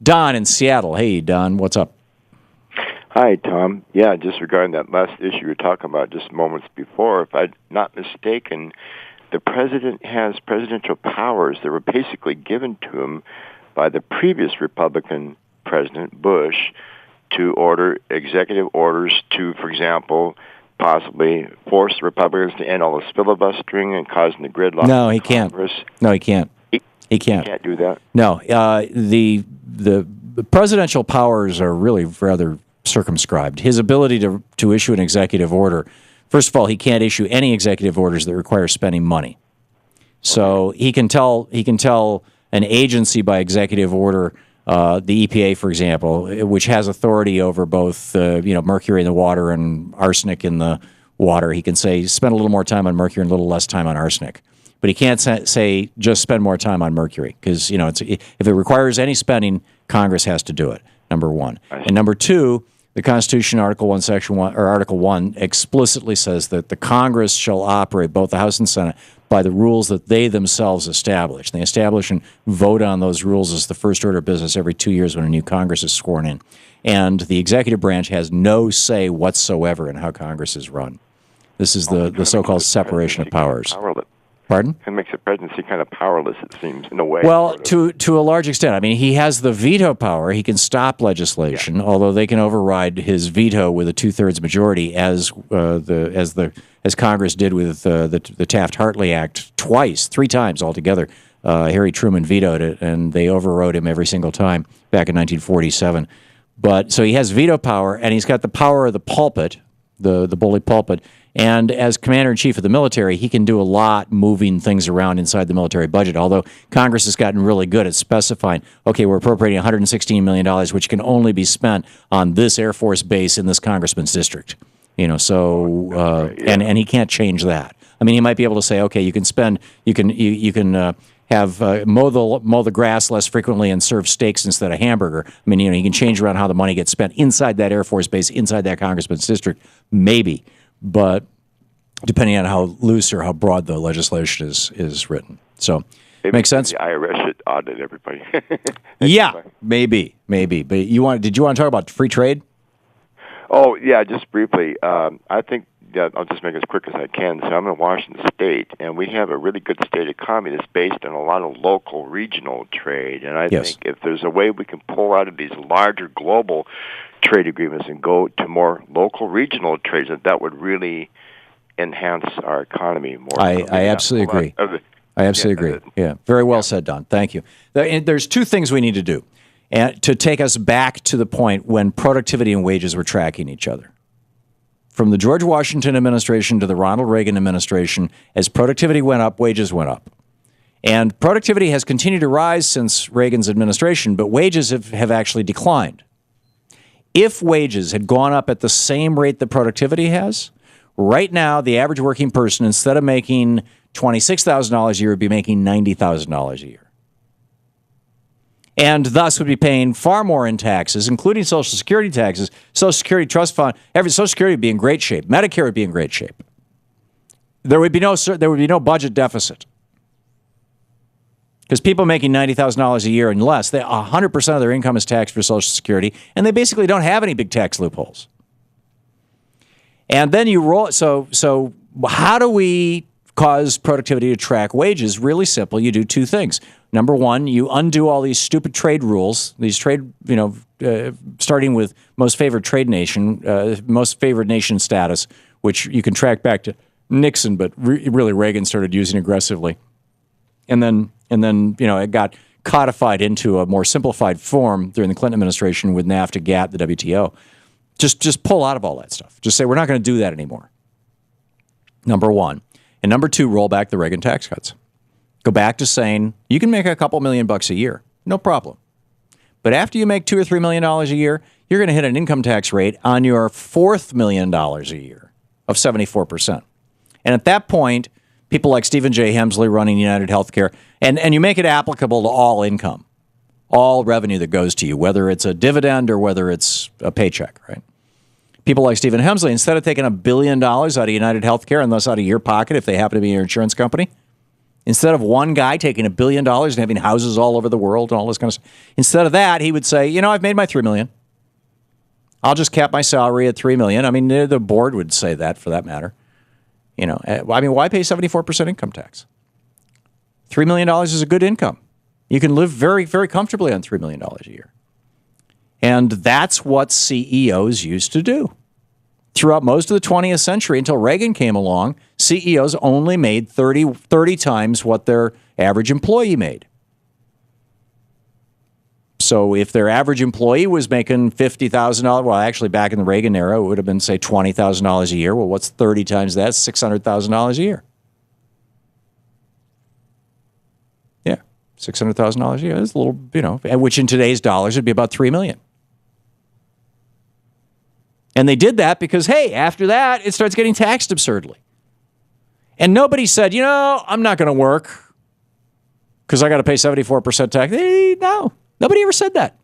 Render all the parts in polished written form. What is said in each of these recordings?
Don in Seattle. Hey, Don, what's up? Hi, Tom. Yeah, just regarding that last issue you were talking about just moments before, if I'm not mistaken, the president has presidential powers that were basically given to him by the previous Republican President Bush to order executive orders to, for example, possibly force the Republicans to end all this filibustering and causing the gridlock. No, he can't. No, he can't. He can't. He can't do that. No, the presidential powers are really rather circumscribed. His ability to issue an executive order, first of all, he can't issue any executive orders that require spending money. So he can tell an agency by executive order, the EPA, for example, which has authority over both mercury in the water and arsenic in the water. He can say spend a little more time on mercury and a little less time on arsenic. But he can't say just spend more time on mercury because if it requires any spending, Congress has to do it. Number one, and number two, the Constitution, Article 1, Section 1, or Article 1, explicitly says that the Congress shall operate, both the House and Senate, by the rules that they themselves establish. They establish and vote on those rules as the first order of business every 2 years when a new Congress is sworn in. And the executive branch has no say whatsoever in how Congress is run. This is the so-called separation of powers. Pardon? It makes the presidency kind of powerless, it seems, in a way. Well, to a large extent. I mean, he has the veto power. He can stop legislation, although they can override his veto with a 2/3 majority, as Congress did with the Taft-Hartley Act three times altogether. Harry Truman vetoed it, and they overrode him every single time back in 1947. But so he has veto power, and he's got the power of the pulpit, the bully pulpit. And as commander-in-chief of the military, he can do a lot moving things around inside the military budget, although Congress has gotten really good at specifying, okay, we're appropriating $116 million, which can only be spent on this Air Force base in this congressman's district. And he can't change that. I mean, he might be able to say, okay, you can spend, you can have mow the grass less frequently and serve steaks instead of hamburger. I mean, he can change around how the money gets spent inside that Air Force base, inside that congressman's district, maybe. But depending on how loose or how broad the legislation is written. So, makes sense? The IRS should audit everybody. Yeah, maybe. But did you want to talk about free trade? Oh, yeah, just briefly. I think I'll just make it as quick as I can. So I'm in Washington State, and we have a really good state economy that's based on a lot of local, regional trade. And I think if there's a way we can pull out of these larger global trade agreements and go to more local, regional trades, that would really enhance our economy more. I absolutely agree. I absolutely agree. Yeah, very well said, Don. Thank you. There's two things we need to do to take us back to the point when productivity and wages were tracking each other. From the George Washington administration to the Ronald Reagan administration, as productivity went up, wages went up. And productivity has continued to rise since Reagan's administration, but wages have actually declined. If wages had gone up at the same rate that productivity has, right now the average working person, instead of making $26,000 a year, would be making $90,000 a year. And thus would be paying far more in taxes, including Social Security taxes, Social Security Trust Fund. Social Security would be in great shape. Medicare would be in great shape. There would be no budget deficit. Because people making $90,000 a year and less, 100% of their income is taxed for Social Security, and they basically don't have any big tax loopholes. And then you roll. So how do we cause productivity to track wages? Really simple. You do two things. Number one, you undo all these stupid trade rules. These trade, starting with most favored nation status, which you can track back to Nixon, but really Reagan started using aggressively. And then it got codified into a more simplified form during the Clinton administration with NAFTA, GATT, the WTO. Just pull out of all that stuff. Just say, we're not going to do that anymore. Number one. And number two, roll back the Reagan tax cuts. Go back to saying, you can make a couple $1 million a year. No problem. But after you make $2 or $3 million a year, you're going to hit an income tax rate on your $4 million a year of 74%. And at that point, people like Stephen J. Hemsley running United Healthcare, and you make it applicable to all income, all revenue that goes to you, whether it's a dividend or whether it's a paycheck, right? People like Stephen Hemsley, instead of taking $1 billion out of United Healthcare and thus out of your pocket if they happen to be your insurance company, Instead of one guy taking $1 billion and having houses all over the world and all this kind of stuff, instead of that, he would say, I've made my $3 million. I'll just cap my salary at $3 million. I mean, the board would say that, for that matter. Why pay 74% income tax? $3 million is a good income. You can live very, very comfortably on $3 million a year. And that's what CEOs used to do. Throughout most of the 20th century, until Reagan came along, CEOs only made 30 times what their average employee made. So if their average employee was making $50,000, well, actually back in the Reagan era, it would have been, say, $20,000 a year. Well, what's 30 times that? $600,000 a year. Yeah, $600,000 a year. That's a little, which in today's dollars would be about $3 million. And they did that because, hey, after that, it starts getting taxed absurdly. And nobody said, I'm not going to work because I got to pay 74% tax. No, nobody ever said that.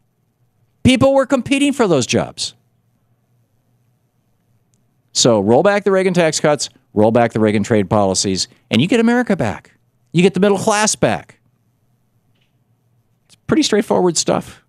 People were competing for those jobs. So roll back the Reagan tax cuts, roll back the Reagan trade policies, and you get America back. You get the middle class back. It's pretty straightforward stuff.